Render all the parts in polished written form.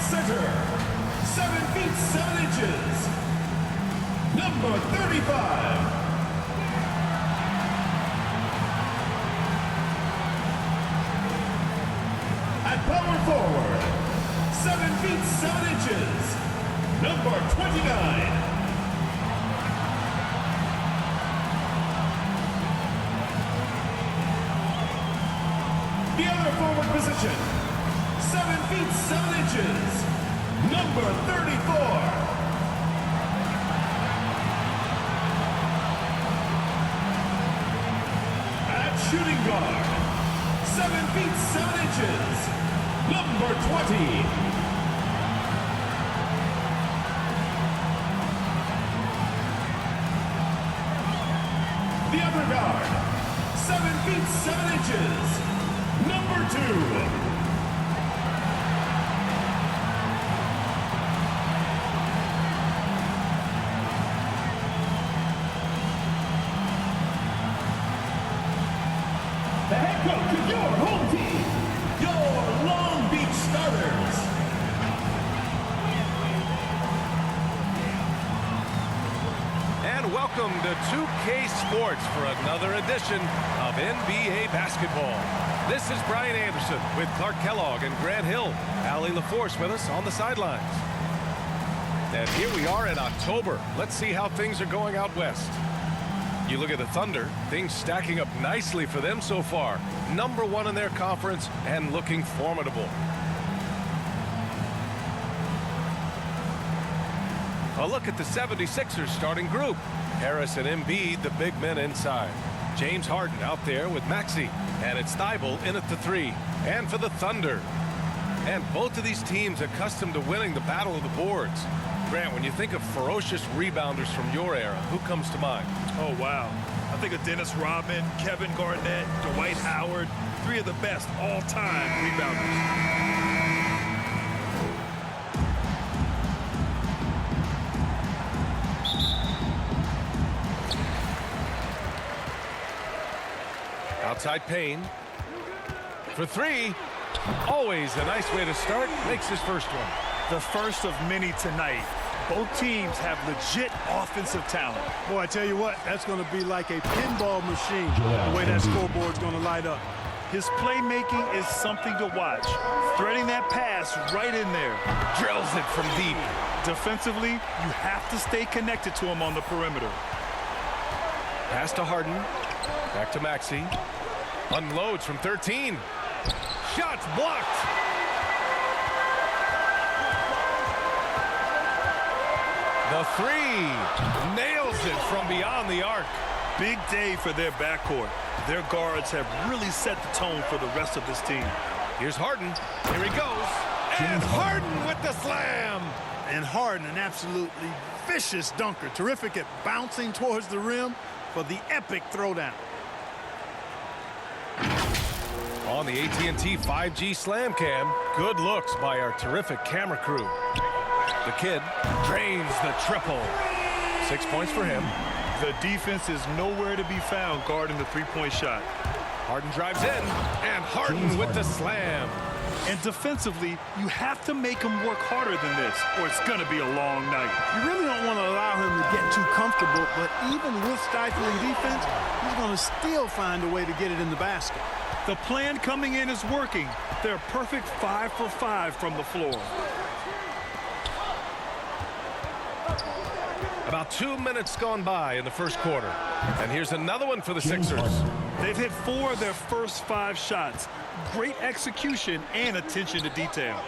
Center, 7 feet 7 inches. Number 35. At power forward, 7 feet 7 inches. Number 29. The other forward position, 7 feet 7 inches, number 34. At shooting guard, 7 feet 7 inches, number 20. The other guard, 7 feet 7 inches, number 2. The head coach of your home team, your Long Beach Starters. And welcome to 2K Sports for another edition of NBA basketball. This is Brian Anderson with Clark Kellogg and Grant Hill. Allie LaForce with us on the sidelines. And here we are in October. Let's see how things are going out west. You look at the Thunder, things stacking up nicely for them so far. Number 1 in their conference and looking formidable. A look at the 76ers starting group. Harris and Embiid, the big men inside. James Harden out there with Maxey. And it's Thibault in at the 3. And for the Thunder. And both of these teams accustomed to winning the battle of the boards. Grant, when you think of ferocious rebounders from your era, who comes to mind? Oh, wow. I think of Dennis Rodman, Kevin Garnett, Dwight Howard, 3 of the best all-time rebounders. Outside Payne. For 3. Always a nice way to start. Makes his first one. The first of many tonight. Both teams have legit offensive talent. Boy, I tell you what, that's going to be like a pinball machine, the way that scoreboard's going to light up. His playmaking is something to watch. Threading that pass right in there. Drills it from deep. Defensively, you have to stay connected to him on the perimeter. Pass to Harden. Back to Maxey. Unloads from 13. Shots blocked. The 3. Nails it from beyond the arc. Big day for their backcourt. Their guards have really set the tone for the rest of this team. Here's Harden. Here he goes. And Harden with the slam. And Harden, an absolutely vicious dunker. Terrific at bouncing towards the rim for the epic throwdown. On the AT&T 5G Slam Cam, good looks by our terrific camera crew. The kid drains the triple. 6 points for him. The defense is nowhere to be found guarding the three-point shot. Harden drives in, and Harden with the slam. And defensively, you have to make him work harder than this, or it's going to be a long night. You really don't want to allow him to get too comfortable, but even with stifling defense, he's going to still find a way to get it in the basket. The plan coming in is working. They're perfect 5 for 5 from the floor. About 2 minutes gone by in the first quarter. And here's another one for the Sixers. They've hit 4 of their first 5 shots. Great execution and attention to detail.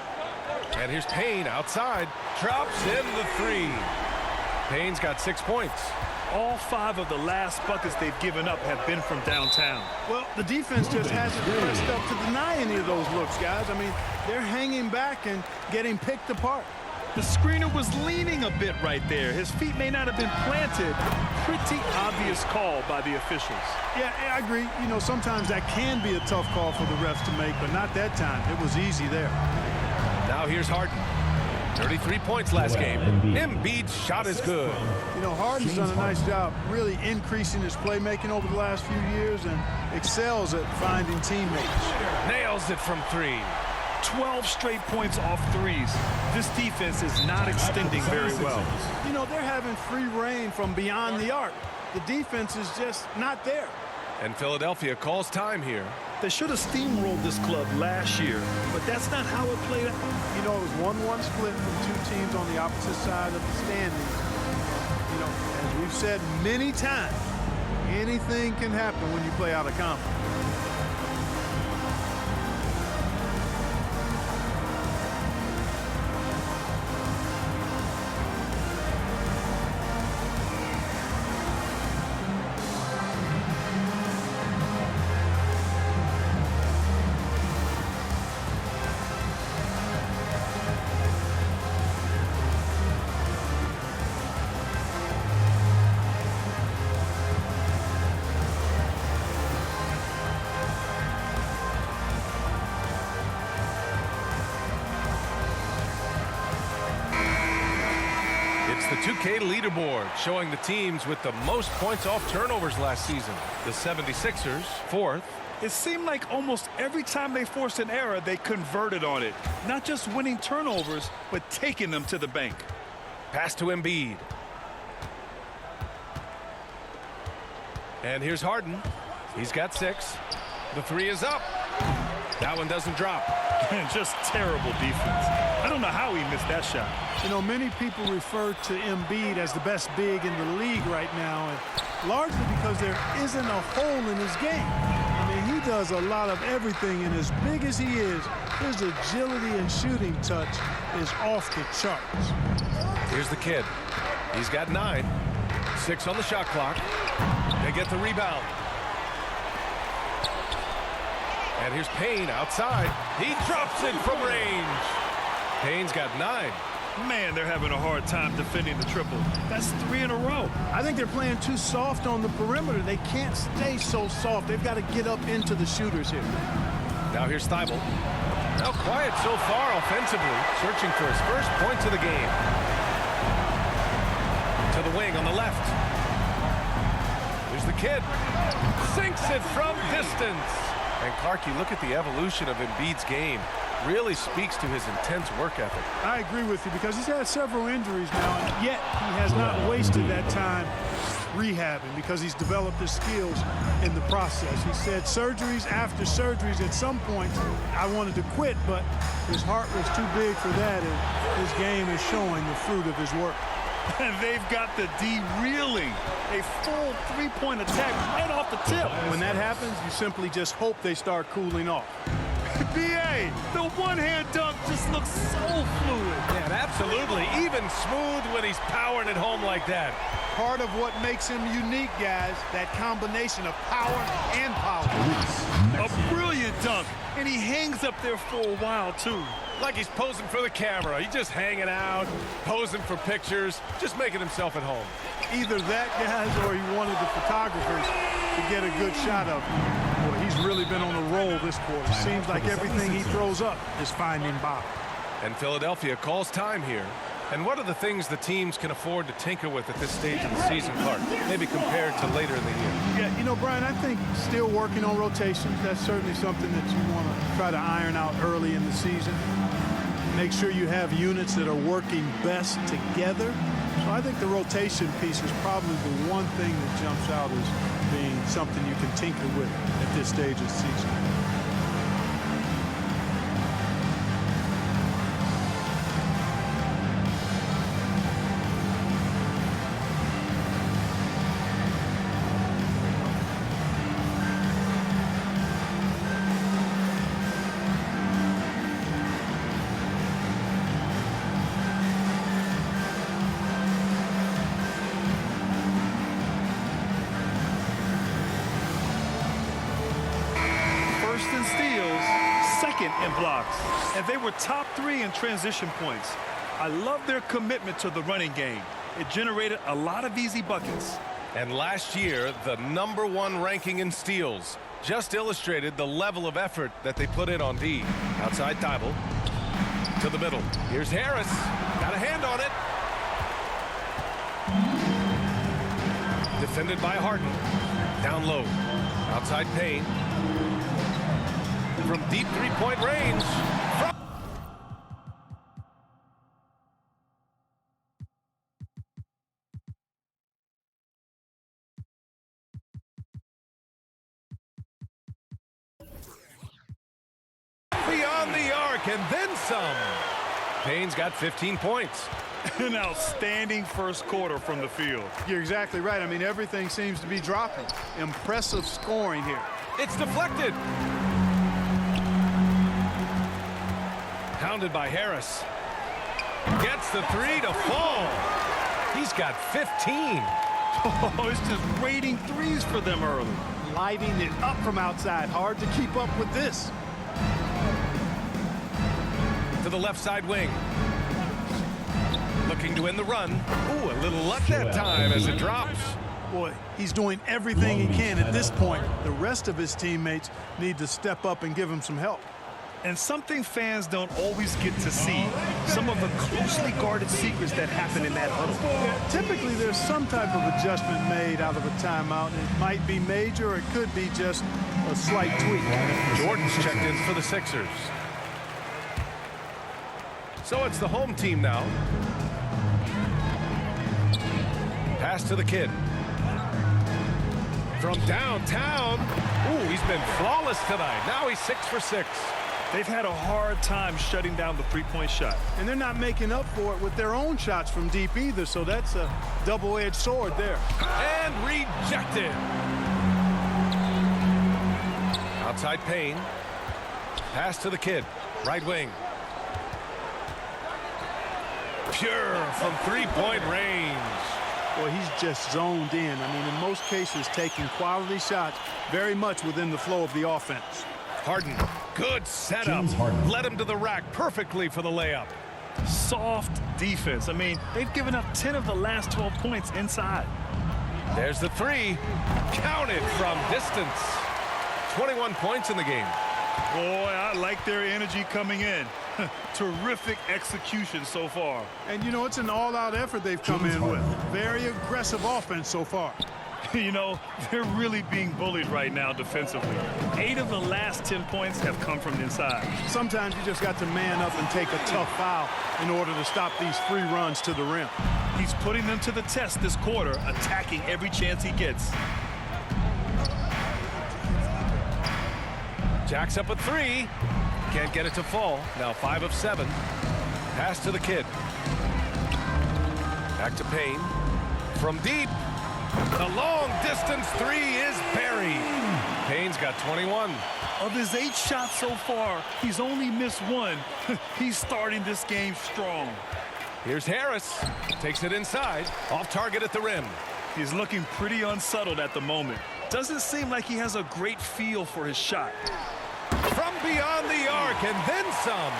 And here's Payne outside. Drops in the 3. Payne's got 6 points. All 5 of the last buckets they've given up have been from downtown. Well, the defense just hasn't pressed up to deny any of those looks, guys. I mean, they're hanging back and getting picked apart. The screener was leaning a bit right there. His feet may not have been planted. Pretty obvious call by the officials. Yeah, I agree. You know, sometimes that can be a tough call for the refs to make, but not that time. It was easy there. Now here's Harden. 33 points last game. Embiid's shot is good. You know, Harden's done a nice job really increasing his playmaking over the last few years and excels at finding teammates. Nails it from 3. 12 straight points off threes. This defense is not extending very well. You know, they're having free reign from beyond the arc. The defense is just not there. And Philadelphia calls time here. They should have steamrolled this club last year, but that's not how it played out. You know, it was 1-1 split from two teams on the opposite side of the standings. You know, as we've said many times, anything can happen when you play out of conference. It's the 2K leaderboard showing the teams with the most points off turnovers last season. The 76ers, 4th. It seemed like almost every time they forced an error, they converted on it. Not just winning turnovers, but taking them to the bank. Pass to Embiid. And here's Harden. He's got 6. The 3 is up. That one doesn't drop. Just terrible defense. I don't know how he missed that shot. You know, many people refer to Embiid as the best big in the league right now, and largely because there isn't a hole in his game. I mean, he does a lot of everything, and as big as he is, his agility and shooting touch is off the charts. Here's the kid. He's got 9. 6 on the shot clock. They get the rebound. And here's Payne outside. He drops it from range. Payne's got 9. Man, they're having a hard time defending the triple. That's 3 in a row. I think they're playing too soft on the perimeter. They can't stay so soft. They've got to get up into the shooters here. Now here's Thibault. Now quiet so far offensively, searching for his first points of the game. To the wing on the left. Here's the kid. Sinks it from distance. And Clark, you look at the evolution of Embiid's game. Really speaks to his intense work ethic. I agree with you because he's had several injuries now, and yet he has not wasted that time rehabbing because he's developed his skills in the process. He said surgeries after surgeries at some points, I wanted to quit, but his heart was too big for that, and his game is showing the fruit of his work. And they've got the D reeling. A full three-point attack right off the tip. When that happens, you simply just hope they start cooling off. B.A., the one-hand dunk just looks so fluid. Yeah, absolutely. Even smooth when he's powering it home like that. Part of what makes him unique, guys, that combination of power and power. A brilliant dunk, and he hangs up there for a while, too. Like he's posing for the camera. He's just hanging out, posing for pictures, just making himself at home. Either that, guys, or he wanted the photographers to get a good shot of him. Boy, he's really been on a roll this quarter. Seems like everything he throws up is finding bottom. And Philadelphia calls time here. And what are the things the teams can afford to tinker with at this stage of the season, Clark? Maybe compared to later in the year. Yeah, you know, Brian, I think still working on rotations. That's certainly something that you want to try to iron out early in the season. Make sure you have units that are working best together. So I think the rotation piece is probably the one thing that jumps out as being something you can tinker with at this stage of the season. In blocks, and they were top 3 in transition points. I love their commitment to the running game. It generated a lot of easy buckets. And last year, the #1 ranking in steals just illustrated the level of effort that they put in on D. Outside Thibault to the middle. Here's Harris. Got a hand on it. Defended by Harden. Down low. Outside Payne. From deep three-point range. From arc and then some. Payne's got 15 points. An outstanding first quarter from the field. You're exactly right. I mean, everything seems to be dropping. Impressive scoring here. It's deflected. Pounded by Harris. Gets the three to fall. He's got 15. Oh, it's just raining threes for them early. Lighting it up from outside. Hard to keep up with this. To the left side wing. Looking to end the run. Ooh, a little luck that time as it drops. Boy, he's doing everything he can at this point. The rest of his teammates need to step up and give him some help. And something fans don't always get to see, some of the closely guarded secrets that happen in that huddle. Typically, there's some type of adjustment made out of a timeout. It might be major, or it could be just a slight tweak. Jordan's checked in for the Sixers. So it's the home team now. Pass to the kid. From downtown. Ooh, he's been flawless tonight. Now he's 6 for 6. They've had a hard time shutting down the three-point shot. And they're not making up for it with their own shots from deep either, so that's a double-edged sword there. And rejected. Outside Payne. Pass to the kid. Right wing. Pure from three-point range. Boy, he's just zoned in. I mean, in most cases, taking quality shots very much within the flow of the offense. Harden, good setup. Led him to the rack perfectly for the layup. Soft defense. I mean, they've given up 10 of the last 12 points inside. There's the three. Counted from distance. 21 points in the game. Boy, I like their energy coming in. Terrific execution so far. And, you know, it's an all-out effort they've come in with. Very aggressive offense so far. You know, they're really being bullied right now defensively. 8 of the last 10 points have come from inside. Sometimes you just got to man up and take a tough foul in order to stop these free runs to the rim. He's putting them to the test this quarter, attacking every chance he gets. Jacks up a three. Can't get it to fall. Now 5 of 7. Pass to the kid. Back to Payne. From deep. The long distance three is buried. Payne's got 21. Of his 8 shots so far, he's only missed 1. He's starting this game strong. Here's Harris. Takes it inside. Off target at the rim. He's looking pretty unsettled at the moment. Doesn't seem like he has a great feel for his shot. From beyond the arc and then some.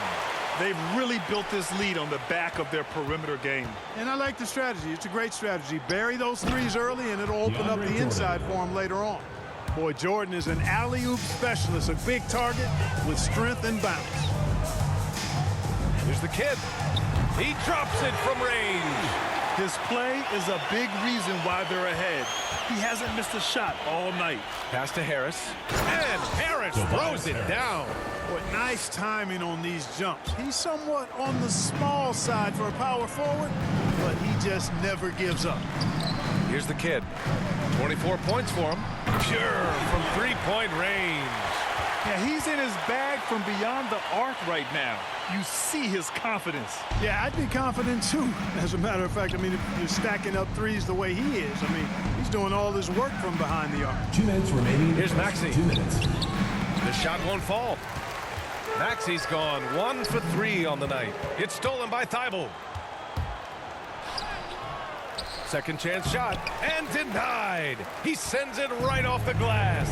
They've really built this lead on the back of their perimeter game. And I like the strategy. It's a great strategy. Bury those threes early, and it'll open up the inside for him later on. Boy, Jordan is an alley-oop specialist, a big target with strength and bounce. Here's the kid. He drops it from range. His play is a big reason why they're ahead. He hasn't missed a shot all night. Pass to Harris. And Harris throws it down. Boy, nice timing on these jumps. He's somewhat on the small side for a power forward, but he just never gives up. Here's the kid. 24 points for him. Pure from three-point range. Yeah, he's in his bag from beyond the arc right now. You see his confidence. Yeah, I'd be confident too. As a matter of fact, I mean, if you're stacking up threes the way he is, I mean, he's doing all his work from behind the arc. 2 minutes remaining. Here's Maxey. 2 minutes. The shot won't fall. Maxey's gone 1 for 3 on the night. It's stolen by Thibault. Second chance shot and denied. He sends it right off the glass.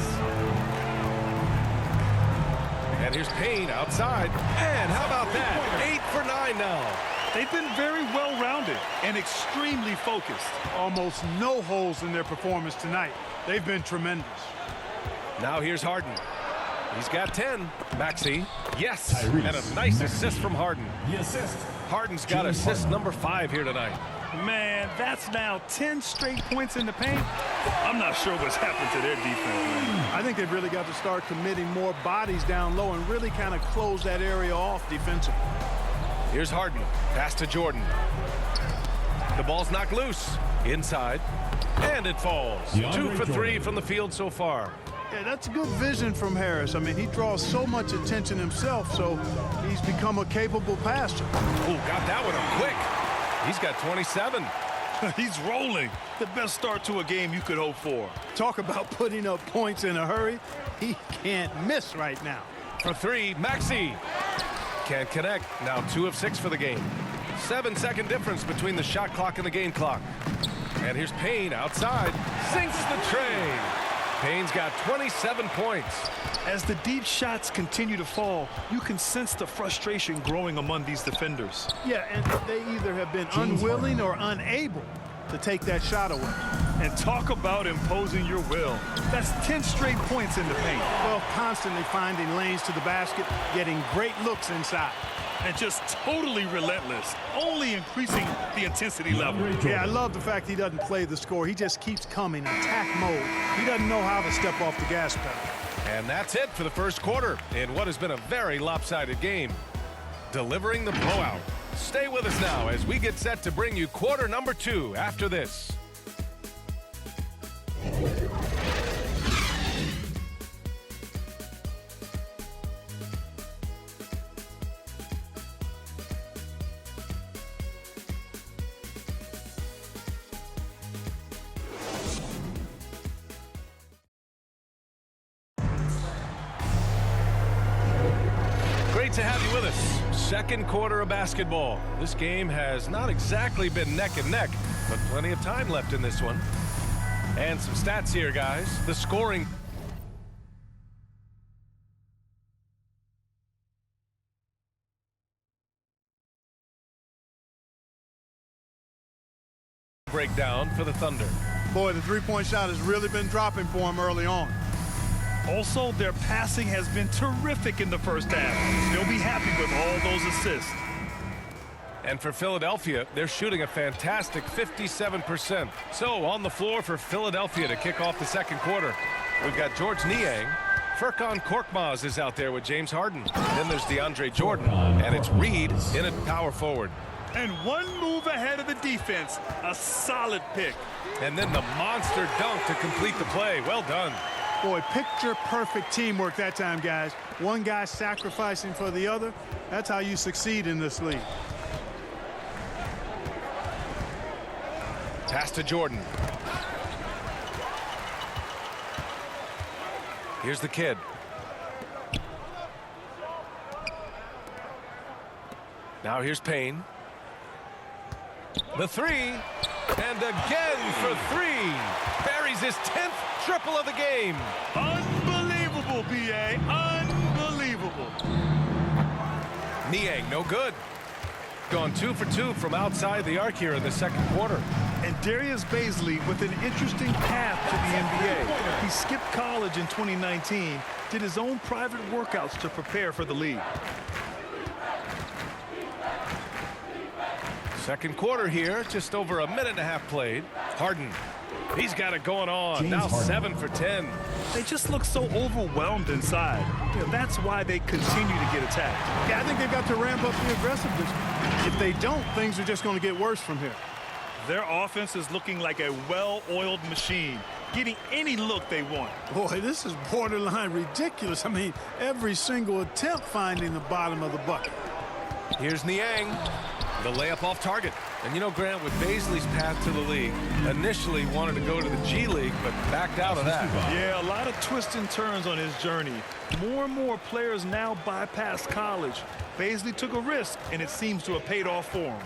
And here's Payne outside. And how about that? 8 for 9 now. They've been very well-rounded and extremely focused. Almost no holes in their performance tonight. They've been tremendous. Now here's Harden. He's got 10. Maxey. Yes. Tyrese And a nice assist from Harden. The assist. Harden's got assist number 5 here tonight. Man, that's now 10 straight points in the paint. I'm not sure what's happened to their defense, man. I think they've really got to start committing more bodies down low and really kind of close that area off defensively. Here's Harden. Pass to Jordan. The ball's knocked loose. Inside. And it falls. 2 for 3 from the field so far. Yeah, that's good vision from Harris. I mean, he draws so much attention himself, so he's become a capable passer. Oh, got that one up quick. He's got 27. He's rolling. The best start to a game you could hope for. Talk about putting up points in a hurry. He can't miss right now. For three, Maxey. Can't connect. Now 2 of 6 for the game. 7-second difference between the shot clock and the game clock. And here's Payne outside. Sinks the train. Payne's got 27 points. As the deep shots continue to fall, you can sense the frustration growing among these defenders. Yeah, and they either have been unwilling or unable to take that shot away. And talk about imposing your will. That's 10 straight points in the paint. Well, constantly finding lanes to the basket, getting great looks inside. And just totally relentless, only increasing the intensity level. Yeah, I love the fact he doesn't play the score. He just keeps coming, attack mode. He doesn't know how to step off the gas pedal. And that's it for the first quarter in what has been a very lopsided game. Delivering the blowout. Stay with us now as we get set to bring you quarter number 2 after this. Great to have you with us. Second quarter of basketball. This game has not exactly been neck and neck, but plenty of time left in this one. And some stats here, guys. The scoring breakdown for the Thunder. Boy, the three-point shot has really been dropping for him early on. Also, their passing has been terrific in the first half. They'll be happy with all those assists. And for Philadelphia, they're shooting a fantastic 57%. So on the floor for Philadelphia to kick off the second quarter, we've got George Niang. Furkan Korkmaz is out there with James Harden. Then there's DeAndre Jordan, and it's Reed in at power forward. And one move ahead of the defense, a solid pick. And then the monster dunk to complete the play. Well done. Boy, picture-perfect teamwork that time, guys. One guy sacrificing for the other. That's how you succeed in this league. Pass to Jordan. Here's the kid. Now here's Payne. The three. And again for 3. Buries his 10th triple of the game. Unbelievable, B.A. Unbelievable. Niang, no good. Gone 2 for 2 from outside the arc here in the second quarter. And Darius Bazley with an interesting path to the NBA. He skipped college in 2019, did his own private workouts to prepare for the league. Second quarter here, just over a minute and a half played. Harden, he's got it going on. Now 7 for 10. They just look so overwhelmed inside. That's why they continue to get attacked. Yeah, I think they've got to ramp up the aggressiveness. If they don't, things are just going to get worse from here. Their offense is looking like a well-oiled machine, getting any look they want. Boy, this is borderline ridiculous. I mean, every single attempt finding the bottom of the bucket. Here's Niang. The layup off target. And you know, Grant, with Bazley's path to the league, initially wanted to go to the G League, but backed out of that. Yeah, a lot of twists and turns on his journey. More and more players now bypass college. Bazley took a risk, and it seems to have paid off for him.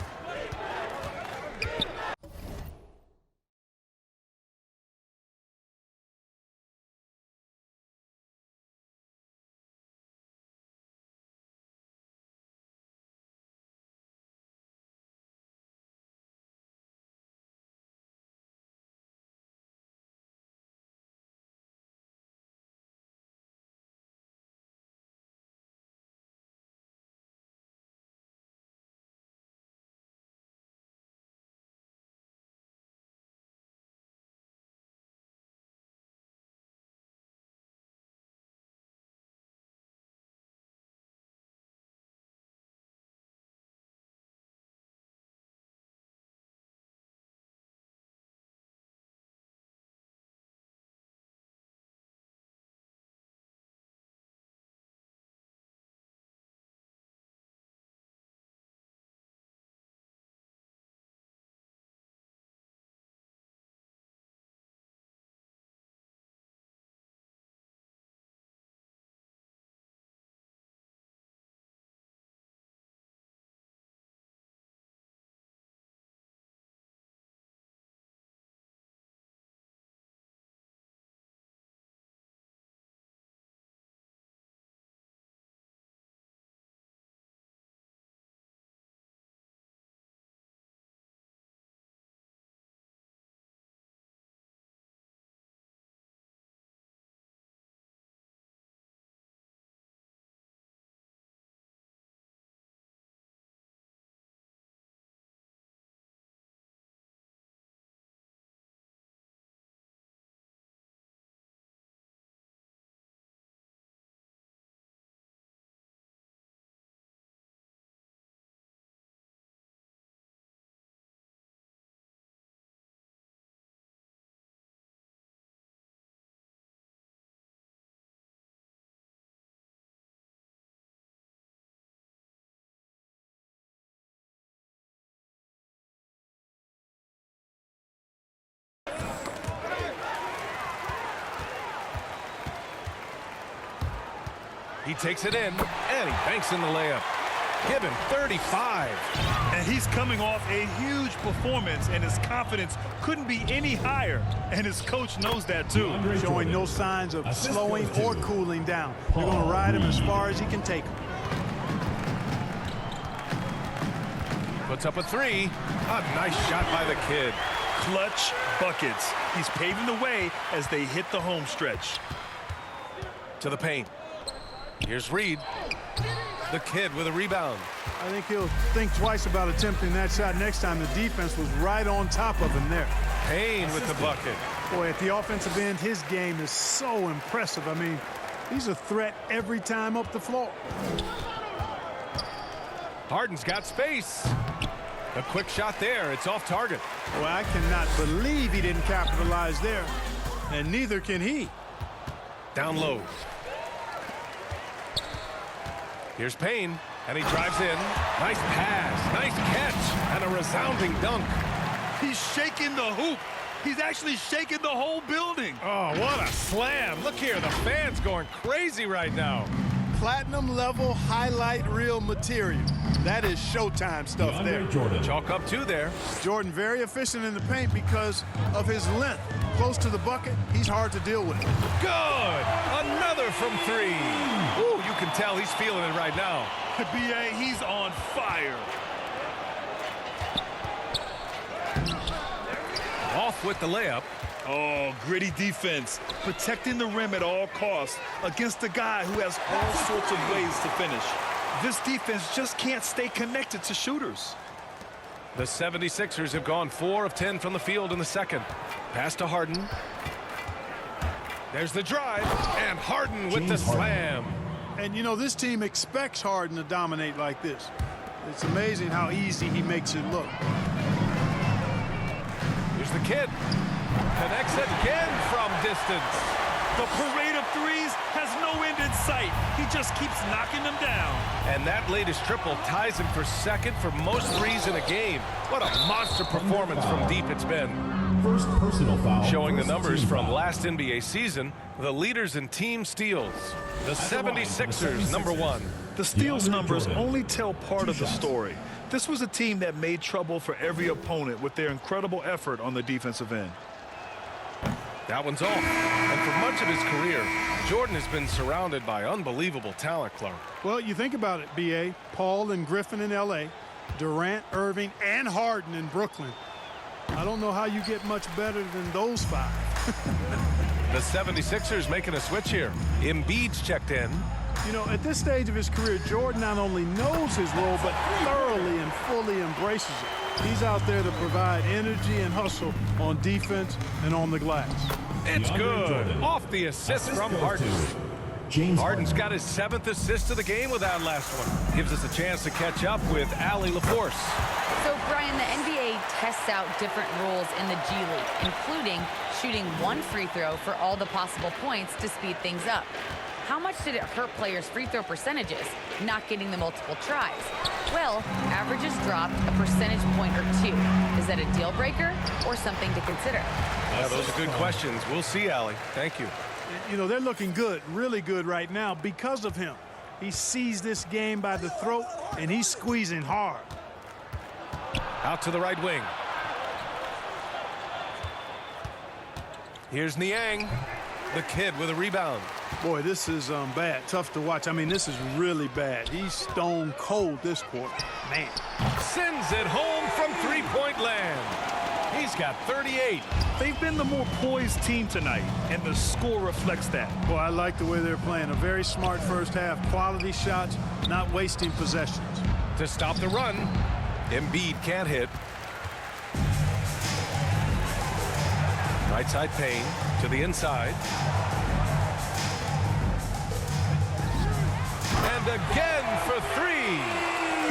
He takes it in, and he banks in the layup. Give him 35. And he's coming off a huge performance, and his confidence couldn't be any higher. And his coach knows that, too. Showing no signs of slowing or cooling down. They're going to ride him as far as he can take him. Puts up a three. A nice shot by the kid. Clutch buckets. He's paving the way as they hit the home stretch. To the paint. Here's Reed. The kid with a rebound. I think he'll think twice about attempting that shot next time. The defense was right on top of him there. Payne with the bucket. Boy, at the offensive end, his game is so impressive. I mean, he's a threat every time up the floor. Harden's got space. A quick shot there. It's off target. Well, I cannot believe he didn't capitalize there. And neither can he. Down low. Here's Payne, and he drives in. Nice pass, nice catch, and a resounding dunk. He's shaking the hoop. He's actually shaking the whole building. Oh, what a slam. Look here, the fans going crazy right now. Platinum level highlight reel material. That is Showtime stuff there. Jordan. Chalk up two there. Jordan very efficient in the paint because of his length. Close to the bucket, he's hard to deal with. Good. Another from three. Ooh, you can tell he's feeling it right now. B.A., he's on fire. Off with the layup. Oh, gritty defense. Protecting the rim at all costs against a guy who has all sorts of ways to finish. This defense just can't stay connected to shooters. The 76ers have gone 4 of 10 from the field in the second. Pass to Harden. There's the drive, and Harden with the slam. And, you know, this team expects Harden to dominate like this. It's amazing how easy he makes it look. Here's the kid. Connects again from distance. The parade of threes has no end in sight. He just keeps knocking them down. And that latest triple ties him for second for most threes in a game. What a monster performance from deep it's been. First personal foul. Showing the First numbers team from foul. last NBA season, the leaders in team steals. The 76ers, number one. The steals DeAndre numbers Jordan. only tell part Two of the shots. story. This was a team that made trouble for every opponent with their incredible effort on the defensive end. That one's off. And for much of his career, Jordan has been surrounded by unbelievable talent, Clark. Well, you think about it, B.A. Paul and Griffin in L.A., Durant, Irving, and Harden in Brooklyn. I don't know how you get much better than those five. The 76ers making a switch here. Embiid's checked in. You know, at this stage of his career, Jordan not only knows his role, but thoroughly and fully embraces it. He's out there to provide energy and hustle on defense and on the glass. It's DeAndre good. Jordan. Off the assist from goes Harden. to James Harden's Harden. got his 7th assist of the game with that last one. Gives us a chance to catch up with Allie LaForce. So, Brian, the NBA tests out different rules in the G League, including shooting one free throw for all the possible points to speed things up. How much did it hurt players' free throw percentages, not getting the multiple tries? Well, averages dropped a percentage point or two. Is that a deal breaker or something to consider? Yeah, those are good questions. We'll see, Allie. Thank you. You know, they're looking good, really good right now because of him. He sees this game by the throat, and he's squeezing hard. Out to the right wing. Here's Niang, the kid with a rebound. Boy, this is bad. Tough to watch. I mean, this is really bad. He's stone cold this quarter. Man. Sends it home from three-point land. He's got 38. They've been the more poised team tonight, and the score reflects that. Boy, I like the way they're playing. A very smart first half. Quality shots, not wasting possessions. To stop the run, Embiid can't hit. Right side Payne to the inside. And again for three.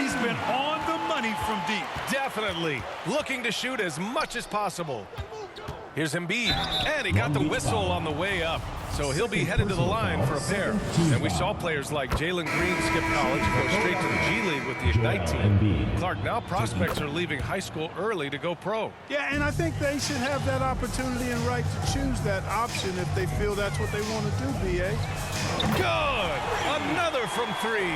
He's been on the money from deep. Definitely looking to shoot as much as possible. Here's Embiid, and he got the whistle on the way up. so he'll be headed to the line for a pair. And we saw players like Jalen Green skip college and go straight to the G League with the Ignite team. Clark, now prospects are leaving high school early to go pro. Yeah, and I think they should have that opportunity and right to choose that option if they feel that's what they want to do, B.A. Good! Another from three.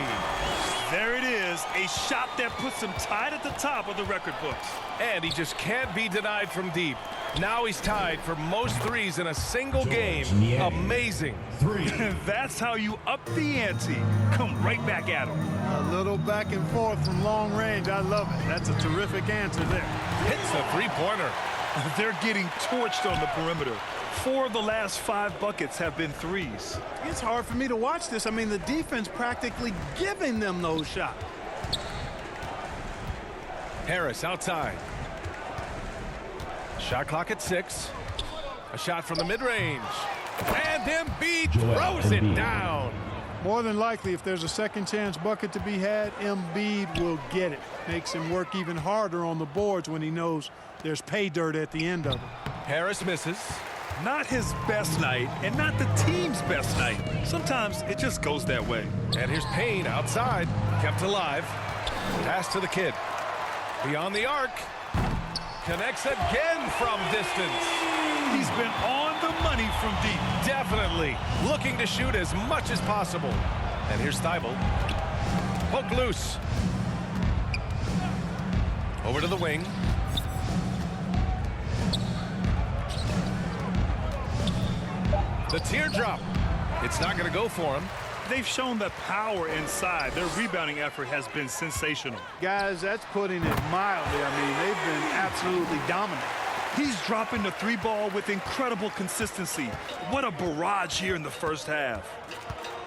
There it is, a shot that puts him tied at the top of the record books. And he just can't be denied from deep. Now he's tied for most threes in a single game. Amazing. That's how you up the ante. Come right back at him. A little back and forth from long range. I love it. That's a terrific answer there. Hits the three-pointer. They're getting torched on the perimeter. 4 of the last 5 buckets have been threes. It's hard for me to watch this. I mean, the defense practically giving them those shots. Harris outside. Shot clock at 6. A shot from the mid-range. And Embiid throws it down. More than likely, if there's a second chance bucket to be had, Embiid will get it. Makes him work even harder on the boards when he knows there's pay dirt at the end of it. Harris misses. Not his best night, and not the team's best night. Sometimes it just goes that way. And here's Payne outside. Kept alive. Pass to the kid. Beyond the arc. Connects again from distance. He's been on the money from deep. Definitely looking to shoot as much as possible. And here's Thibault. Poke loose. Over to the wing. The teardrop. It's not going to go for him. They've shown the power inside. Their rebounding effort has been sensational. Guys, that's putting it mildly. I mean, they've been absolutely dominant. He's dropping the 3-ball with incredible consistency. What a barrage here in the first half.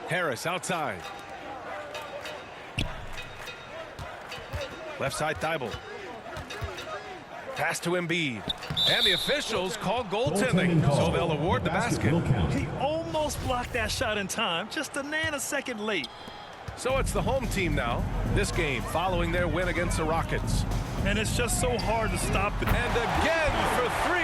Harris outside. Left side Thibault. Pass to Embiid. And the officials call goaltending, so they'll award the basket. He almost blocked that shot in time, just a nanosecond late. So it's the home team now. This game following their win against the Rockets. And it's just so hard to stop it. And again for 3.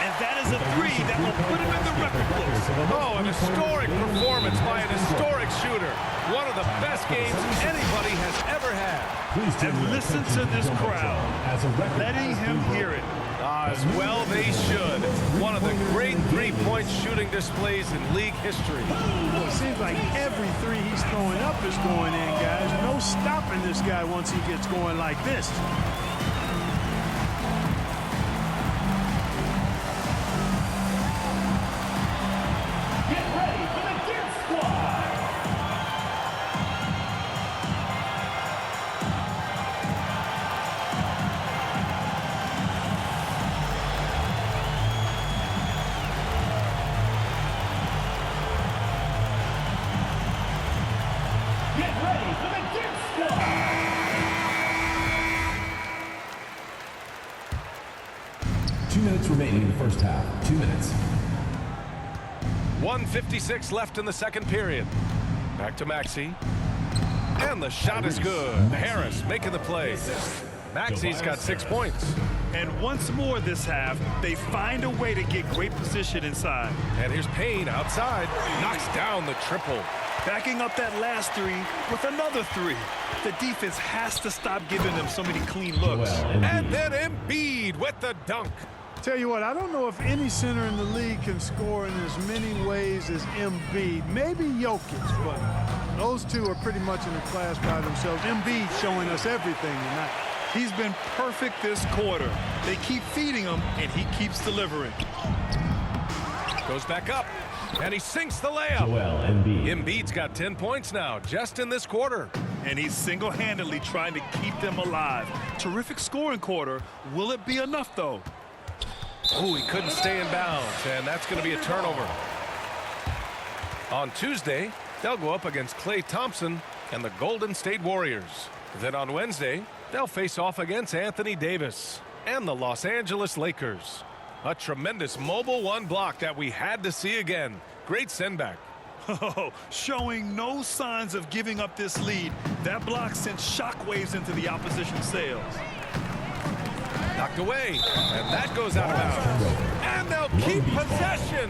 And that is a 3 that will put him in the record books. Oh, an historic performance by an historic shooter. One of the best games anybody has ever had. And listen to this crowd, letting him hear it. As well they should. One of the great three-point shooting displays in league history. Well, it seems like every 3 he's throwing up is going in, guys. No stopping this guy once he gets going like this. Get ready for the Gear Squad. Get ready for the Gear Squad. 2 minutes remaining in the first half. 2 minutes. 1:56 left in the second period. Back to Maxey. And the shot is good. Harris making the play. Maxey's got 6 points. And once more this half, they find a way to get great position inside. And here's Payne outside. Knocks down the triple. Backing up that last 3 with another 3. The defense has to stop giving them so many clean looks. And then Embiid with the dunk. Tell you what, I don't know if any center in the league can score in as many ways as Embiid. Maybe Jokic, but those 2 are pretty much in a class by themselves. Embiid showing us everything tonight. He's been perfect this quarter. They keep feeding him, and he keeps delivering. Goes back up, and he sinks the layup. Embiid's got 10 points now, just in this quarter. And he's single-handedly trying to keep them alive. Terrific scoring quarter. Will it be enough, though? Oh, he couldn't stay in bounds, and that's going to be a turnover. On Tuesday, they'll go up against Klay Thompson and the Golden State Warriors. Then on Wednesday, they'll face off against Anthony Davis and the Los Angeles Lakers. A tremendous mobile 1 block that we had to see again. Great send back. Oh, showing no signs of giving up this lead. That block sent shockwaves into the opposition's sails. Knocked away, and that goes out of bounds. And they'll keep possession.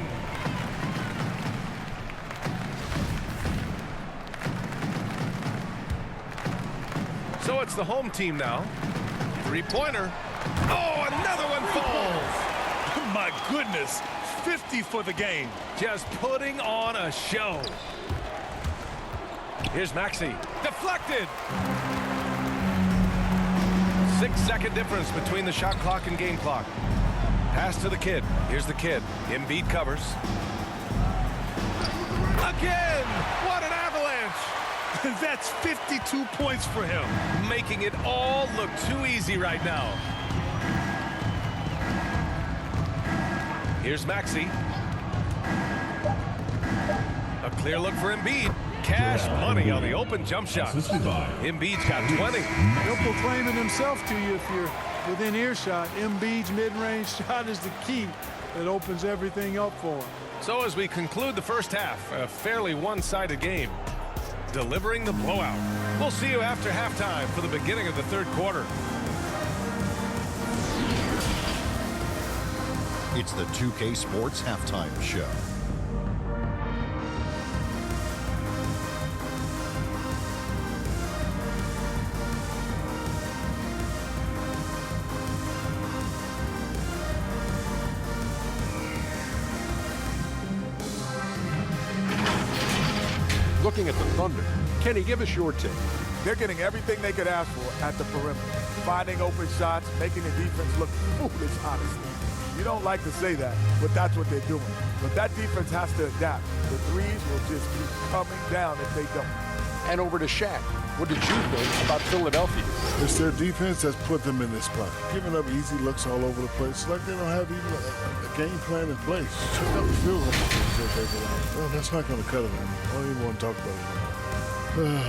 So it's the home team now. Three-pointer. Oh, another one falls. My goodness, 50 for the game. Just putting on a show. Here's Maxey. Deflected. 6-second difference between the shot clock and game clock. Pass to the kid. Here's the kid. Embiid covers. Again! What an avalanche! That's 52 points for him. Making it all look too easy right now. Here's Maxey. A clear look for Embiid. Cash money on the open jump shot. Assisted by Embiid's got 20. He'll proclaiming himself to you if you're within earshot. Embiid's mid-range shot is the key that opens everything up for him. So as we conclude the first half, a fairly one-sided game, delivering the blowout. We'll see you after halftime for the beginning of the third quarter. It's the 2K Sports Halftime Show. Looking at the Thunder, Kenny, give us your take. They're getting everything they could ask for at the perimeter. Finding open shots, making the defense look foolish, honestly. You don't like to say that, but that's what they're doing. But that defense has to adapt. The threes will just keep coming down if they don't. And over to Shaq. What did you think about Philadelphia? It's their defense that's put them in this spot. Giving up easy looks all over the place. It's like they don't have even a game plan in place. Check out the field goal. Well, that's not going to cut it. I don't even want to talk about it.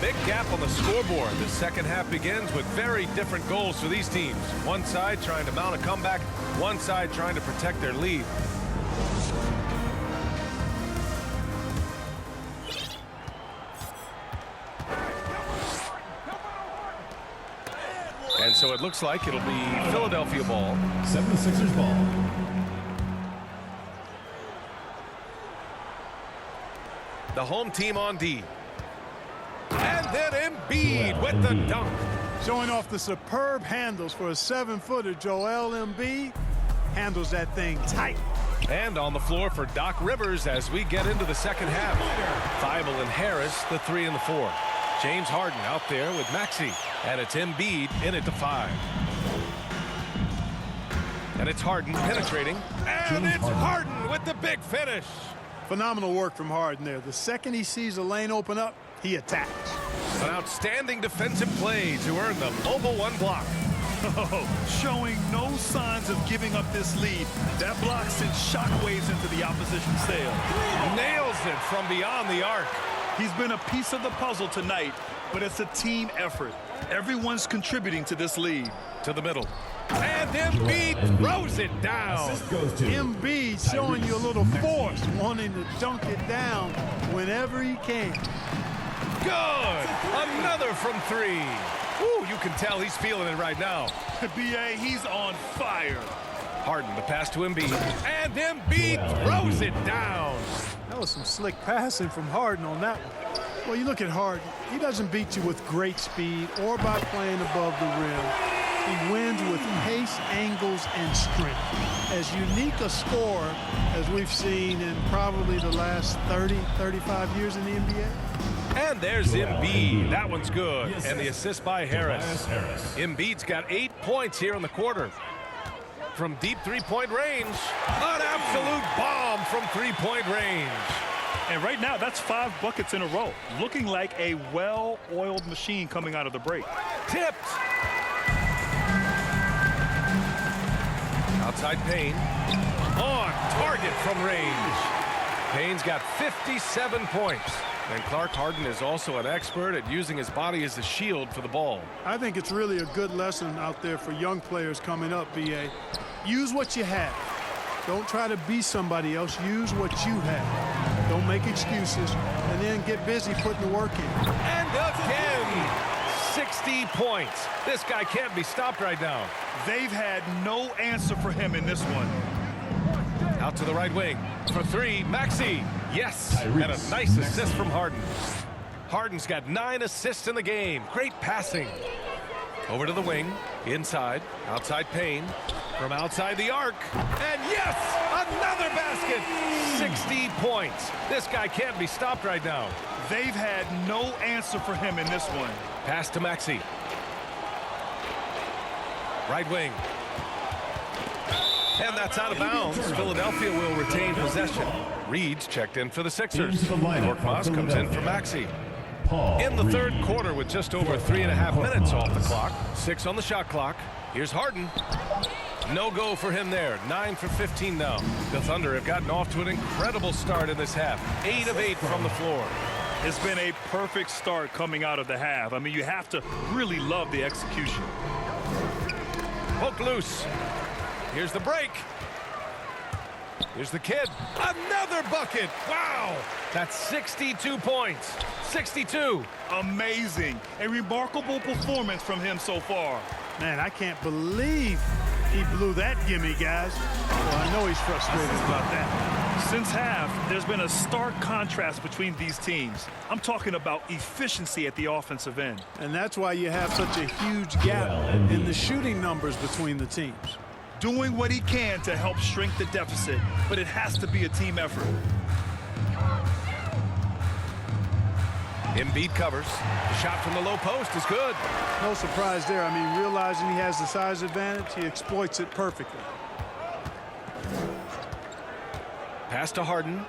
Big gap on the scoreboard. The second half begins with very different goals for these teams. One side trying to mount a comeback, one side trying to protect their lead. And so it looks like it'll be Philadelphia ball. 76ers ball. The home team on D. And then Embiid with the dunk. Showing off the superb handles for a 7-footer. Joel Embiid handles that thing tight. And on the floor for Doc Rivers as we get into the second half. Thibault and Harris, the 3 and the 4. James Harden out there with Maxey. And it's Embiid in at the 5. And it's Harden penetrating. And it's Harden with the big finish. Phenomenal work from Harden there. The second he sees a lane open up, he attacks. An outstanding defensive play to earn the mobile 1 block. Showing no signs of giving up this lead. That block sends shockwaves into the opposition sail. Nails it from beyond the arc. He's been a piece of the puzzle tonight, but it's a team effort. Everyone's contributing to this lead. To the middle. And Embiid throws it down. Goes to Embiid showing you a little force, wanting to dunk it down whenever he can. Good. Another from 3. Ooh, you can tell he's feeling it right now. B.A., he's on fire. Harden, the pass to Embiid. And Embiid throws it down. That was some slick passing from Harden on that one. Well, you look at Harden. He doesn't beat you with great speed or by playing above the rim. He wins with pace, angles, and strength. As unique a scorer as we've seen in probably the last 30, 35 years in the NBA. And there's Embiid. That one's good. And the assist by Harris. Embiid's got 8 points here in the quarter. From deep three-point range, an absolute bomb from three-point range. And right now, that's 5 buckets in a row. Looking like a well-oiled machine coming out of the break. Tipped. Outside Payne. On target from range. Payne's got 57 points. And Clark Harden is also an expert at using his body as a shield for the ball. I think it's really a good lesson out there for young players coming up, B.A. Use what you have. Don't try to be somebody else. Use what you have. Don't make excuses. And then get busy putting the work in. And again, 6 60 points. This guy can't be stopped right now. They've had no answer for him in this one. Out to the right wing. For three, Maxey. Yes, Tyrese and a nice assist from Harden. Harden's got 9 assists in the game. Great passing. Over to the wing. Inside. Outside Payne. From outside the arc. And yes! Another basket! 60 points. This guy can't be stopped right now. They've had no answer for him in this one. Pass to Maxey. Right wing. And that's out of bounds. Philadelphia will retain possession. Reed's checked in for the Sixers. Into the lineup for Korkmaz comes in for Philadelphia. Maxey. Paul In the Reed. third quarter with just over 3.5 minutes off the clock. 6 on the shot clock. Here's Harden. No go for him there. 9 for 15 now. The Thunder have gotten off to an incredible start in this half. 8 of 8 from the floor. It's been a perfect start coming out of the half. I mean, you have to really love the execution. Poke loose. Here's the break. Here's the kid. Another bucket. Wow. That's 62 points. 62. Amazing. A remarkable performance from him so far. Man, I can't believe he blew that gimme, guys. Well, I know he's frustrated about that. Since half, there's been a stark contrast between these teams. I'm talking about efficiency at the offensive end. And that's why you have such a huge gap in the shooting numbers between the teams. Doing what he can to help shrink the deficit, but it has to be a team effort. Embiid covers. The shot from the low post is good. No surprise there. I mean, realizing he has the size advantage, he exploits it perfectly. Pass to Harden.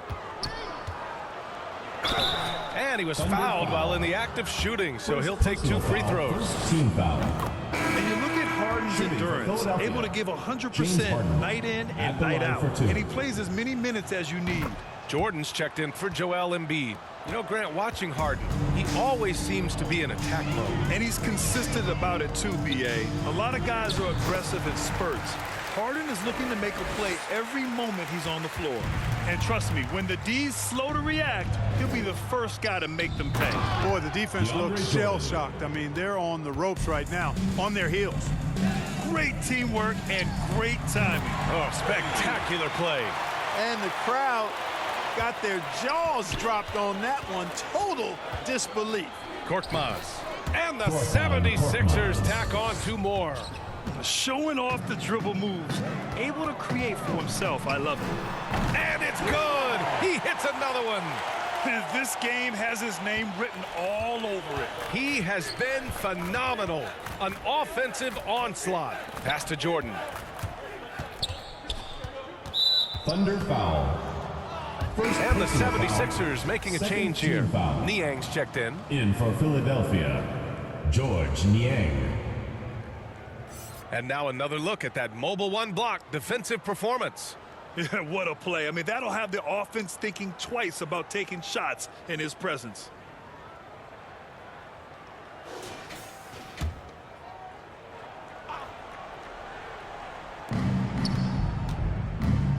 And he was fouled while in the act of shooting, so he'll take 2 free throws. First team foul. And you look at Harden's Shooting for endurance, Philadelphia. able to give James 100% Harden. night in At and the night line out. for 2. And he plays as many minutes as you need. Jordan's checked in for Joel Embiid. You know, Grant, watching Harden, he always seems to be in attack mode. And he's consistent about it too, B.A. A lot of guys are aggressive in spurts. Harden is looking to make a play every moment he's on the floor. And trust me, when the D's slow to react, he'll be the first guy to make them pay. Boy, the defense looks shell-shocked. I mean, they're on the ropes right now, on their heels. Great teamwork and great timing. Oh, spectacular play. And the crowd got their jaws dropped on that one. Total disbelief. Korkmaz. And the 76ers tack on 2 more. Showing off the dribble moves, able to create for himself. I love it. And it's good. He hits another one. This game has his name written all over it. He has been phenomenal. An offensive onslaught. Pass to Jordan. Thunder foul. First And the personal foul. 76ers making a Second change team here. foul. Niang's checked in. In for Philadelphia, George Niang. And now another look at that mobile 1 block defensive performance. Yeah, what a play. I mean, that'll have the offense thinking twice about taking shots in his presence.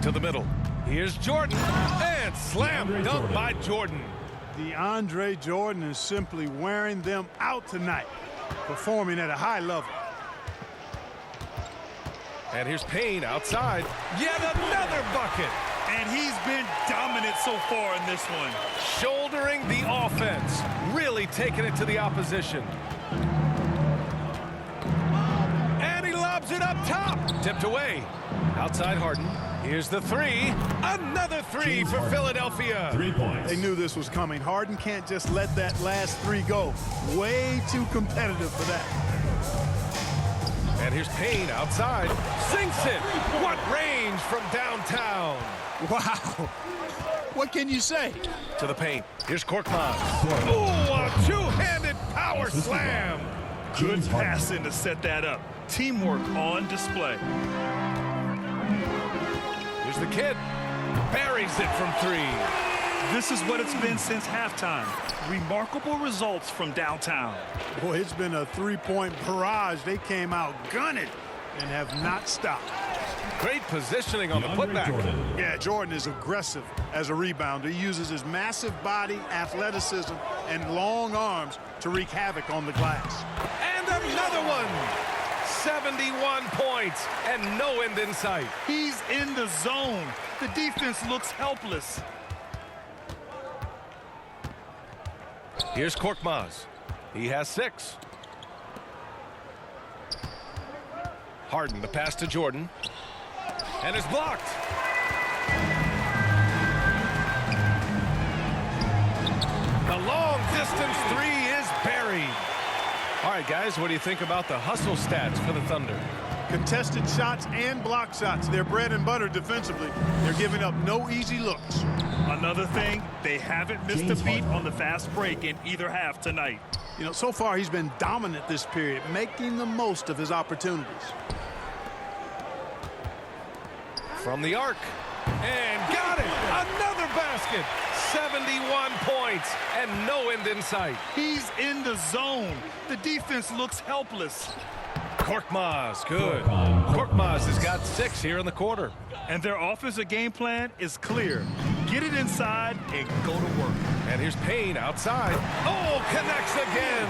To the middle. Here's Jordan. And slam DeAndre dunk Jordan. by Jordan. DeAndre Jordan is simply wearing them out tonight, performing at a high level. And here's Payne outside. Yet another bucket. And he's been dominant so far in this one. Shouldering the offense. Really taking it to the opposition. And he lobs it up top. Tipped away. Outside Harden. Here's the 3. Another 3 James for Harden. Philadelphia. 3 points. They knew this was coming. Harden can't just let that last 3 go. Way too competitive for that. And here's Payne outside. Sinks it. What range from downtown. Wow. What can you say? To the paint. Here's Korkmaz. Ooh, a 2-handed power slam. Good James Harden. passing to set that up. Teamwork on display. Here's the kid. Buries it from 3. This is what it's been since halftime. Remarkable results from downtown. Boy, it's been a 3-point barrage. They came out gunning and have not stopped. Great positioning on the DeAndre putback. Jordan. Yeah, Jordan is aggressive as a rebounder. He uses his massive body, athleticism, and long arms to wreak havoc on the glass. And another one. 71 points and no end in sight. He's in the zone. The defense looks helpless. Here's Korkmaz. He has 6. Harden, the pass to Jordan. And is blocked. The long distance 3 is buried. All right, guys, what do you think about the hustle stats for the Thunder? Contested shots and block shots. They're bread and butter defensively. They're giving up no easy looks. Another thing, they haven't missed a beat on the fast break in either half tonight. You know, so far he's been dominant this period, making the most of his opportunities. From the arc. And got it. Another basket. 71 points and no end in sight. He's in the zone. The defense looks helpless. Korkmaz, good. Korkmaz has got 6 here in the quarter. And their offensive game plan is clear. Get it inside and go to work. And here's Payne outside. Oh, connects again.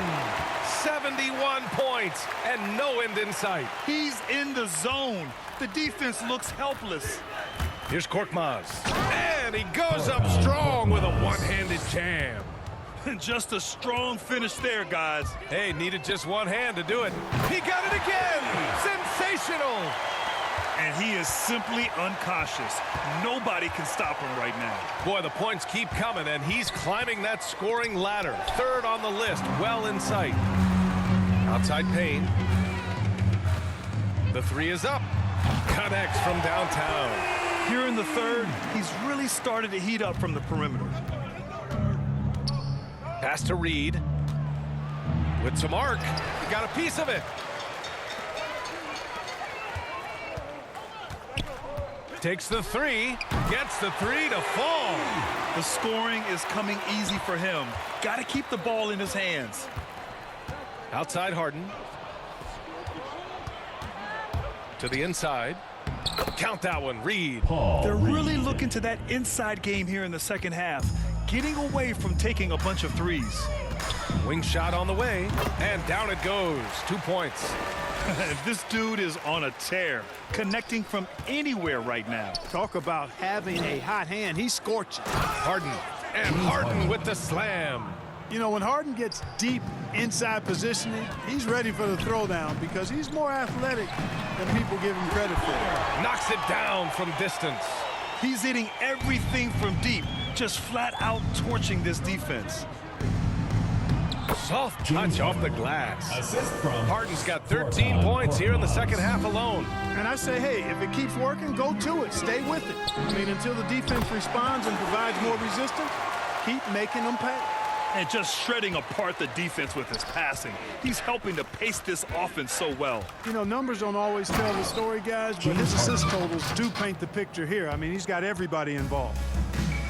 71 points and no end in sight. He's in the zone. The defense looks helpless. Here's Korkmaz. And he goes up strong with a one-handed jam. Just a strong finish there, guys. Hey, needed just one hand to do it. He got it again. Sensational. And he is simply uncautious. Nobody can stop him right now. Boy, the points keep coming, and he's climbing that scoring ladder. 3rd on the list, well in sight. Outside Payne. The 3 is up. Connects from downtown. Here in the 3rd, he's really started to heat up from the perimeter. Pass to Reed. With some arc. He got a piece of it. Takes the 3. Gets the 3 to fall. The scoring is coming easy for him. Got to keep the ball in his hands. Outside Harden. To the inside. Count that one, Reed. They're really looking to that inside game here in the second half, getting away from taking a bunch of threes. Wing shot on the way, and down it goes. 2 points. This dude is on a tear, connecting from anywhere right now. Talk about having a hot hand. He's scorching. Harden, and Harden with the slam. You know, when Harden gets deep inside positioning, he's ready for the throwdown because he's more athletic than people give him credit for. Knocks it down from distance. He's hitting everything from deep, just flat out torching this defense. Soft touch off the glass. Assist from Harden's got 13 points here in the second half alone. And I say, hey, if it keeps working, go to it. Stay with it. I mean, until the defense responds and provides more resistance, keep making them pay. And just shredding apart the defense with his passing. He's helping to pace this offense so well. You know, numbers don't always tell the story, guys, but his assist totals do paint the picture here. I mean, he's got everybody involved.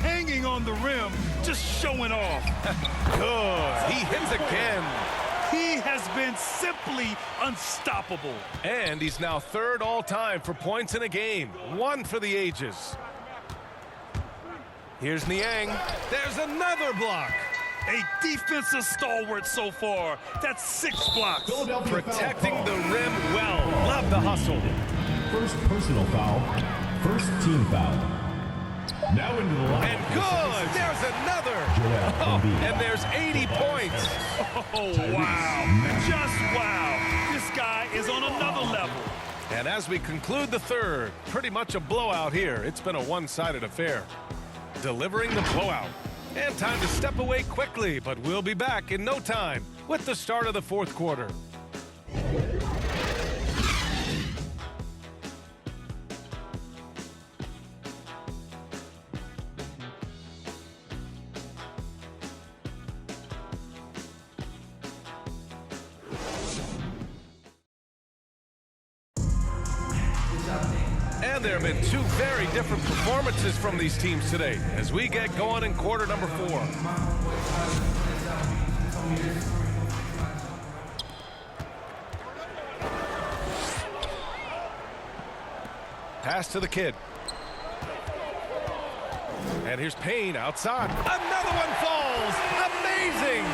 Hanging on the rim, just showing off. Good. He hits again. He has been simply unstoppable. And he's now 3rd all-time for points in a game. 1 for the ages. Here's Niang. There's another block. A defensive stalwart so far. That's 6 blocks. Protecting the rim well. Love the hustle. first personal foul, first team foul. Now into the line. And good. There's another. Joel Embiid. And there's 80 points. Oh, wow. Just wow. This guy is on another level. And as we conclude the 3rd, pretty much a blowout here. It's been a one-sided affair. Delivering the blowout. And time to step away quickly, but we'll be back in no time with the start of the 4th quarter. And there have been 2 very different performances from these teams today as we get going in quarter number 4. Pass to the kid. And here's Payne outside. Another one falls. Amazing.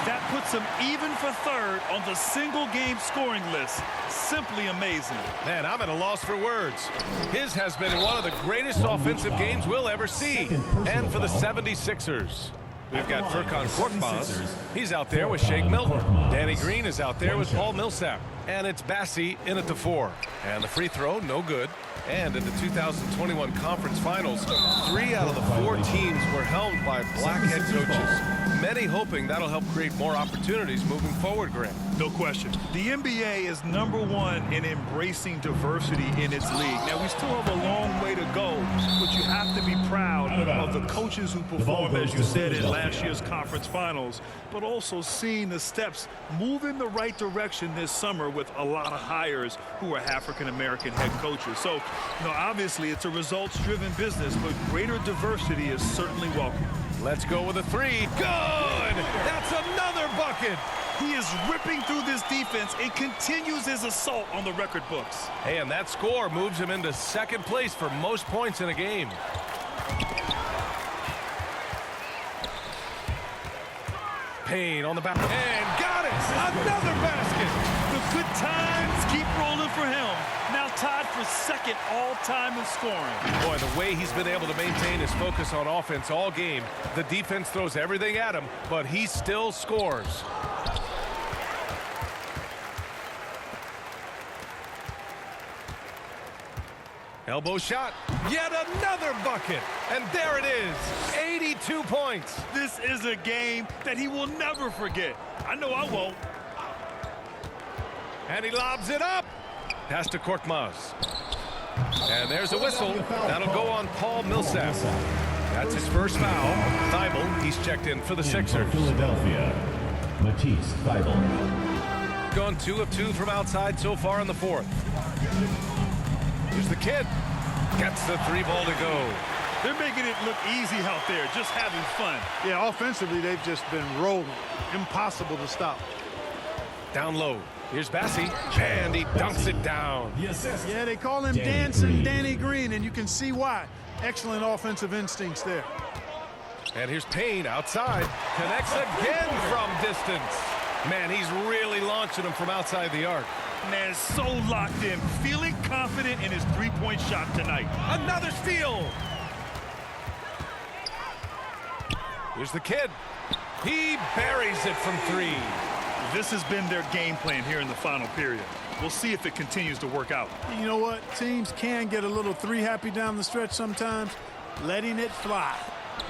That puts him even for third on the single-game scoring list. Simply amazing. Man, I'm at a loss for words. His has been one of the greatest offensive games we'll ever see. And for the 76ers. We've got Furkan Korkmaz. He's out there with Shake Milton. Danny Green is out there with Paul Millsap. And it's Bassi in at the 4. And the free throw, no good. And in the 2021 conference finals, 3 out of the 4 teams were helmed by black head coaches. Many hoping that'll help create more opportunities moving forward, Grant. No question. The NBA is #1 in embracing diversity in its league. Now, we still have a long way to go, but you have to be proud of the coaches who performed, as you said, in last year's conference finals, but also seeing the steps move in the right direction this summer with a lot of hires who are African-American head coaches. So, obviously, it's a results-driven business, but greater diversity is certainly welcome. Let's go with a 3. Good! That's another bucket! He is ripping through this defense and continues his assault on the record books. Hey, and that score moves him into second place for most points in a game. Payne on the back. And got it! Another basket! The good times keep rolling for him. Now tied for second all-time in scoring. Boy, the way he's been able to maintain his focus on offense all game. The defense throws everything at him, but he still scores. Elbow shot, yet another bucket. And there it is, 82 points. This is a game that he will never forget. I know I won't. And he lobs it up. Pass to Korkmaz. And there's a whistle. That'll go on Paul Millsap. That's his first foul. Thibault, he's checked in for the Sixers. Philadelphia, Matisse Thibault. Gone 2 of 2 from outside so far in the 4th. Here's the kid. Gets the 3 ball to go. They're making it look easy out there, just having fun. Yeah, offensively, they've just been rolling. Impossible to stop. Down low. Here's Bassi, and he dunks it down. Yeah, they call him Dancing Danny Green, and you can see why. Excellent offensive instincts there. And here's Payne outside. Connects again from distance. Man, he's really launching him from outside the arc. Man, so locked in, feeling confident in his three-point shot tonight. Another steal. Here's the kid. He buries it from 3. This has been their game plan here in the final period. We'll see if it continues to work out. You know what? Teams can get a little 3 happy down the stretch sometimes. Letting it fly.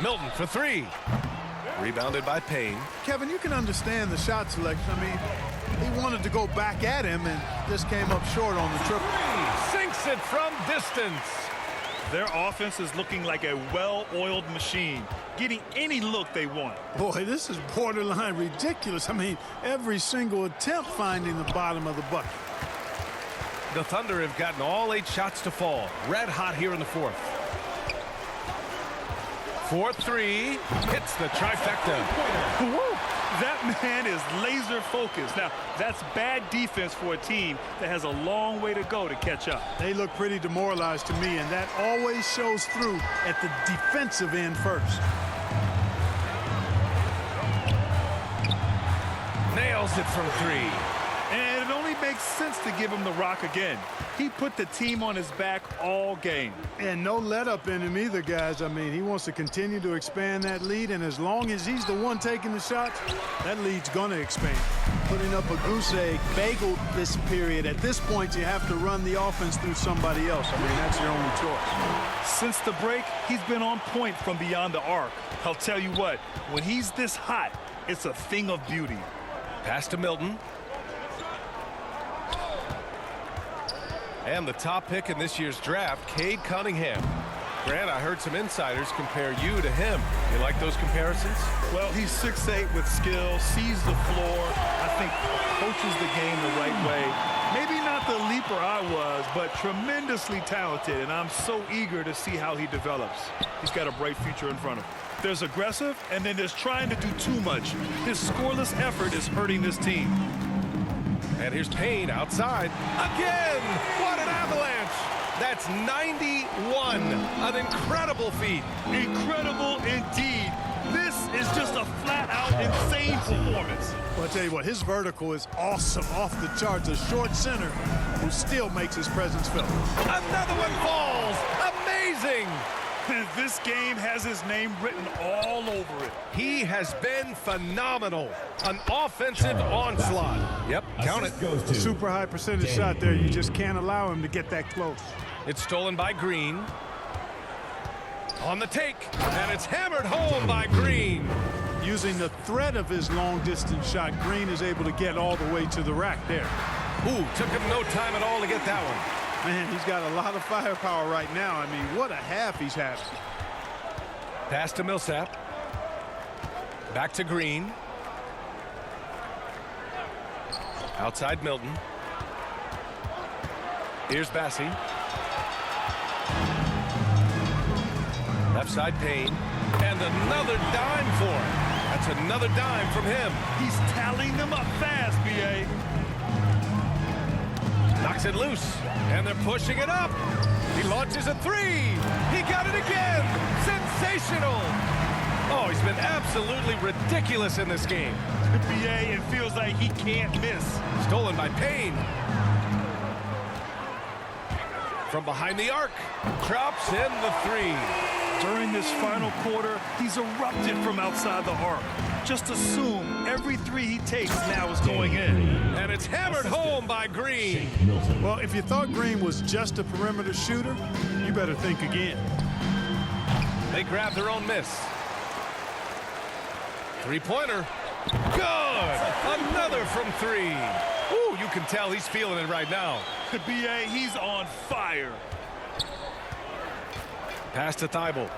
Milton for 3. Rebounded by Payne. Kevin, you can understand the shot selection. I mean, he wanted to go back at him and just came up short on the triple. Sinks it from distance. Their offense is looking like a well-oiled machine, getting any look they want. Boy, this is borderline ridiculous. I mean, every single attempt finding the bottom of the bucket. The Thunder have gotten all 8 shots to fall. Red hot here in the 4th. 4-3, hits the trifecta. Woo! That man is laser focused. Now, that's bad defense for a team that has a long way to go to catch up. They look pretty demoralized to me, and that always shows through at the defensive end first. Nails it from 3. And it only makes sense to give him the rock again. He put the team on his back all game. And no let up in him either, guys. I mean, he wants to continue to expand that lead, and as long as he's the one taking the shots, that lead's going to expand. Putting up a goose egg, bagel this period. At this point, you have to run the offense through somebody else. I mean, that's your only choice. Since the break, he's been on point from beyond the arc. I'll tell you what, when he's this hot, it's a thing of beauty. Pass to Milton. And the top pick in this year's draft, Cade Cunningham. Grant, I heard some insiders compare you to him. You like those comparisons? Well, he's 6'8" with skill, sees the floor. I think coaches the game the right way. Maybe not the leaper I was, but tremendously talented, and I'm so eager to see how he develops. He's got a bright future in front of him. There's aggressive, and then there's trying to do too much. His scoreless effort is hurting this team. And here's Payne outside. Again! What an avalanche! That's 91. An incredible feat. Incredible indeed. This is just a flat-out insane performance. Well, I tell you what, his vertical is awesome, off the charts. A short center who still makes his presence felt. Another one falls. Amazing. This game has his name written all over it. He has been phenomenal. An offensive onslaught. Yep, count it. Assist goes to Super high percentage shot there. You just can't allow him to get that close. It's stolen by Green. On the take, and it's hammered home by Green. Using the threat of his long-distance shot, Green is able to get all the way to the rack there. Ooh, took him no time at all to get that one. Man, he's got a lot of firepower right now. I mean, what a half he's having. Pass to Millsap. Back to Green. Outside Milton. Here's Bassie. Left side Payne. And another dime for him. That's another dime from him. He's tallying them up fast, B.A. Knocks it loose. And they're pushing it up. He launches a three. He got it again. Sensational. Oh, he's been absolutely ridiculous in this game. B.A., it feels like he can't miss. Stolen by Payne. From behind the arc. Drops in the three. During this final quarter, he's erupted from outside the arc. Just assume every three he takes now is going in. And it's hammered home by Green. Well, if you thought Green was just a perimeter shooter, you better think again. They grab their own miss. Three-pointer. Good. Another from three. Ooh, you can tell he's feeling it right now. B.A., he's on fire. Pass to Thibault.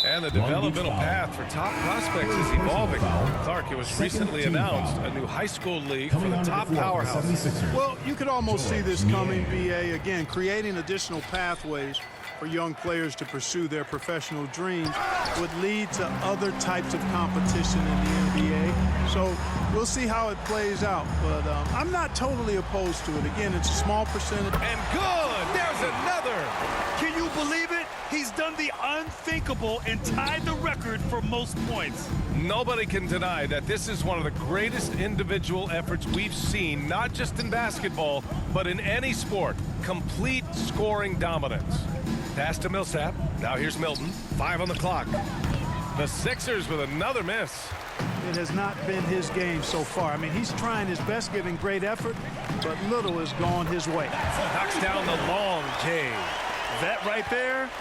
And the developmental path for top prospects is evolving. Clark, it was recently announced a new high school league for the top powerhouses. Well, you could almost see this coming, B.A. Again, creating additional pathways for young players to pursue their professional dreams would lead to other types of competition in the NBA. So we'll see how it plays out. But I'm not totally opposed to it. Again, it's a small percentage. And good. There's another. Can you believe it? He's done the unthinkable and tied the record for most points. Nobody can deny that this is one of the greatest individual efforts we've seen, not just in basketball, but in any sport. Complete scoring dominance. Pass to Millsap. Now here's Milton. 5 on the clock. The Sixers with another miss. It has not been his game so far. I mean, he's trying his best, giving great effort, but little has gone his way. Knocks down the long J. That right there,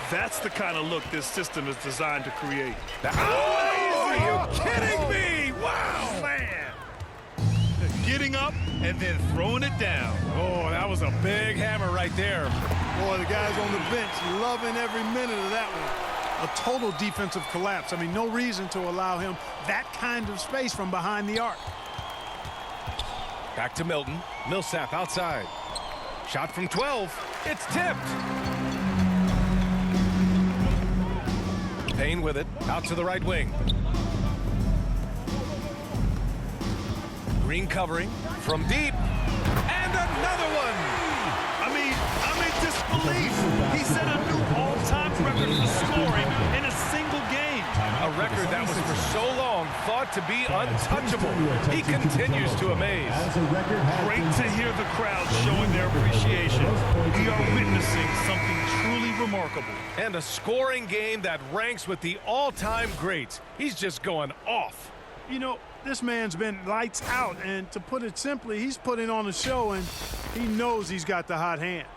that's the kind of look this system is designed to create. Oh, are you kidding me? Wow. Man. Getting up and then throwing it down. Oh, that was a big hammer right there. Boy, the guys on the bench loving every minute of that one. A total defensive collapse. I mean, no reason to allow him that kind of space from behind the arc. Back to Milton. Millsap outside. Shot from 12. It's tipped. Payne with it. Out to the right wing. Green covering from deep. And another one. I'm in disbelief. He set a new all-time record for scoring in a single game. A record that was for so long thought to be untouchable. He continues to amaze. Great to hear the crowd showing their appreciation. We are witnessing something truly remarkable. And a scoring game that ranks with the all-time greats. He's just going off. You know, this man's been lights out, and to put it simply, he's putting on a show, and he knows he's got the hot hand.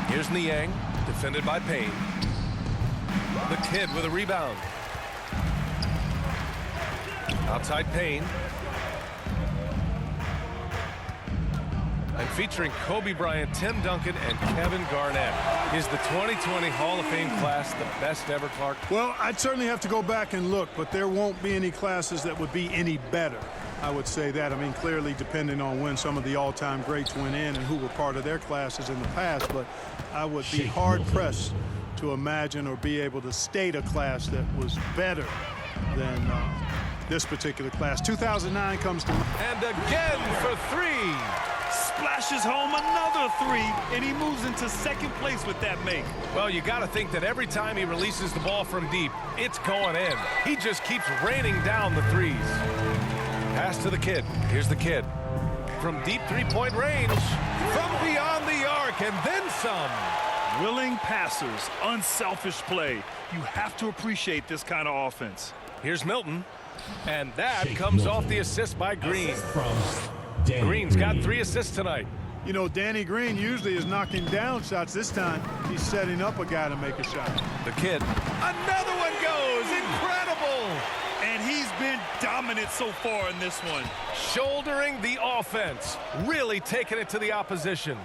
Here's Niang, defended by Payne. The kid with a rebound. Outside Payne. and featuring Kobe Bryant, Tim Duncan, and Kevin Garnett. Is the 2020 Hall of Fame class the best ever, Clark? Well, I'd certainly have to go back and look, but there won't be any classes that would be any better. I would say that. I mean, clearly depending on when some of the all-time greats went in and who were part of their classes in the past, but I would be hard-pressed to imagine or be able to state a class that was better than this particular class. 2009 comes to mind. And again for three. Splashes home another three, and he moves into second place with that make. Well, you got to think that every time he releases the ball from deep, it's going in. He just keeps raining down the threes. Pass to the kid. Here's the kid. From deep three-point range, from beyond the arc, and then some. Willing passers, unselfish play. You have to appreciate this kind of offense. Here's Milton, and that comes off the assist by Green. From Danny Green's got Green. 3 assists tonight. You know, Danny Green usually is knocking down shots. This time, he's setting up a guy to make a shot. The kid. Another one goes. Incredible. And he's been dominant so far in this one. Shouldering the offense. Really taking it to the opposition.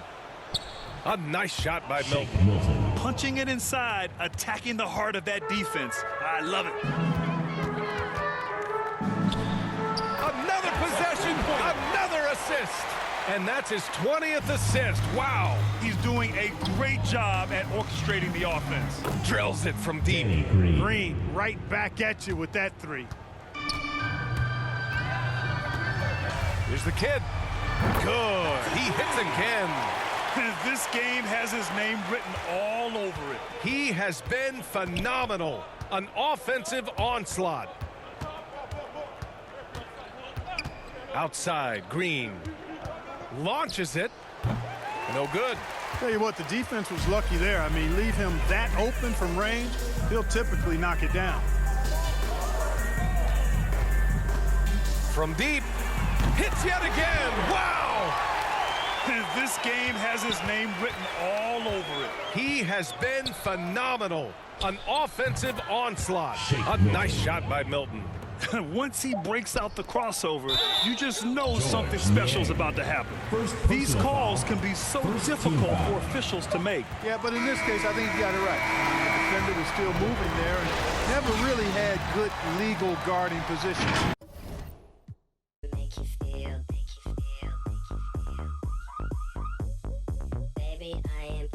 A nice shot by Milton. Milton. Punching it inside, attacking the heart of that defense. I love it. Another possession. Another assist. And that's his 20th assist. Wow. He's doing a great job at orchestrating the offense. Drills it from deep. Danny Green. Green right back at you with that three. Here's the kid. Good. He hits again. This game has his name written all over it. He has been phenomenal. An offensive onslaught. Outside, Green launches it. No good. Tell you what, the defense was lucky there. I mean, leave him that open from range, he'll typically knock it down. From deep, hits yet again. Wow! This game has his name written all over it. He has been phenomenal. An offensive onslaught. A nice shot by Milton. Once he breaks out the crossover, you just know something special is about to happen. These calls can be so difficult for officials to make. Yeah, but in this case, I think you got it right. The defender was still moving there and never really had good legal guarding position. Make you feel, make you feel, make you feel. Baby, I am